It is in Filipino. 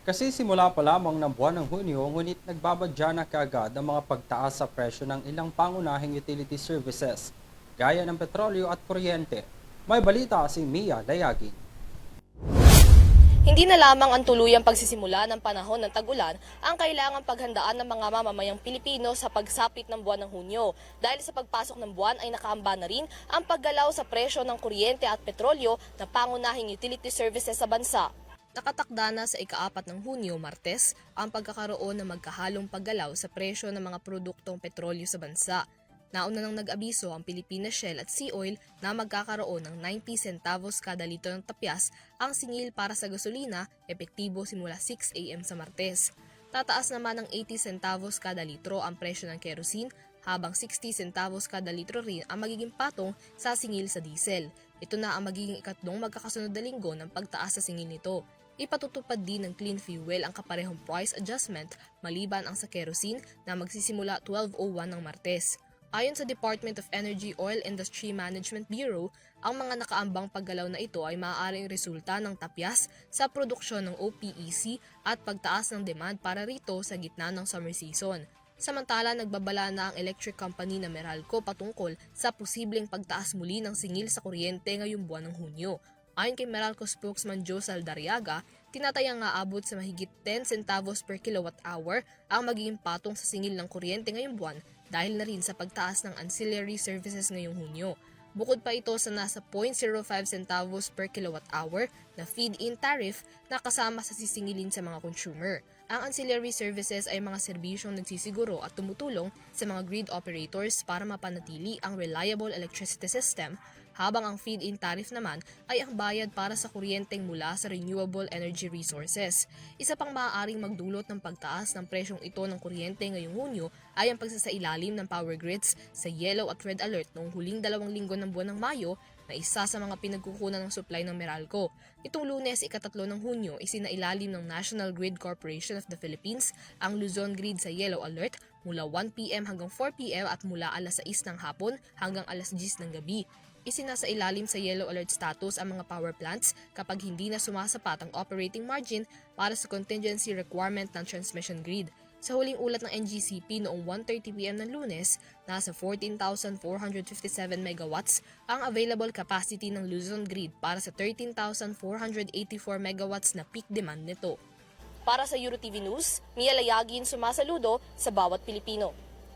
Kasi simula pa lamang ng buwan ng Hunyo, ngunit nagbabadya na kaagad ang mga pagtaas sa presyo ng ilang pangunahing utility services, gaya ng petrolyo at kuryente. May balita si Mia Dayagin. Hindi na lamang ang tuluyang pagsisimula ng panahon ng tag-ulan ang kailangang paghandaan ng mga mamamayang Pilipino sa pagsapit ng buwan ng Hunyo. Dahil sa pagpasok ng buwan ay nakaamba na rin ang paggalaw sa presyo ng kuryente at petrolyo na pangunahing utility services sa bansa. Nakatakda na sa ika-4 ng Hunyo, Martes, ang pagkakaroon ng magkahalong paggalaw sa presyo ng mga produktong petrolyo sa bansa. Nauna nang nag-abiso ang Pilipinas Shell at Sea Oil na magkakaroon ng 90 centavos kada litro ng tapyas ang singil para sa gasolina, epektibo simula 6 a.m. sa Martes. Tataas naman ng 80 centavos kada litro ang presyo ng kerosene, habang 60 centavos kada litro rin ang magiging patong sa singil sa diesel. Ito na ang magiging ikatlong magkakasunod na linggo ng pagtaas sa singil nito. Ipatutupad din ng clean fuel ang kaparehong price adjustment maliban ang sa kerosene na magsisimula 12:01 ng Martes. Ayon sa Department of Energy Oil Industry Management Bureau, ang mga nakaambang paggalaw na ito ay maaaring resulta ng tapyas sa produksyon ng OPEC at pagtaas ng demand para rito sa gitna ng summer season. Samantala, nagbabala na ang electric company na Meralco patungkol sa posibleng pagtaas muli ng singil sa kuryente ngayong buwan ng Hunyo. Ayon kay Meralco spokesman Joe Saldariaga, tinatayang aabot sa mahigit 10 centavos per kilowatt hour ang magiging patong sa singil ng kuryente ngayong buwan dahil na rin sa pagtaas ng ancillary services ngayong Hunyo. Bukod pa ito sa nasa 0.05 centavos per kilowatt hour na feed-in tariff na kasama sa sisingilin sa mga consumer. Ang ancillary services ay mga serbisyong nagsisiguro at tumutulong sa mga grid operators para mapanatili ang reliable electricity system, habang ang feed-in tariff naman ay ang bayad para sa kuryenteng mula sa renewable energy resources. Isa pang maaaring magdulot ng pagtaas ng presyong ito ng kuryente ngayong Hunyo ay ang pagsasailalim ng power grids sa yellow at red alert noong huling 2 linggo ng buwan ng Mayo na isa sa mga pinagkukunan ng supply ng Meralco. Itong Lunes, ika-3 ng Hunyo, isinailalim ng National Grid Corporation of the Philippines ang Luzon Grid sa yellow alert mula 1 p.m. hanggang 4 p.m. at mula alas 6 ng hapon hanggang alas 10 ng gabi. Isinasailalim sa yellow alert status ang mga power plants kapag hindi na sumasapat ang operating margin para sa contingency requirement ng transmission grid. Sa huling ulat ng NGCP noong 1:30 p.m. ng Lunes, nasa 14,457 megawatts ang available capacity ng Luzon Grid para sa 13,484 megawatts na peak demand nito. Para sa EuroTV News, Mia Layagin sumasaludo sa bawat Pilipino.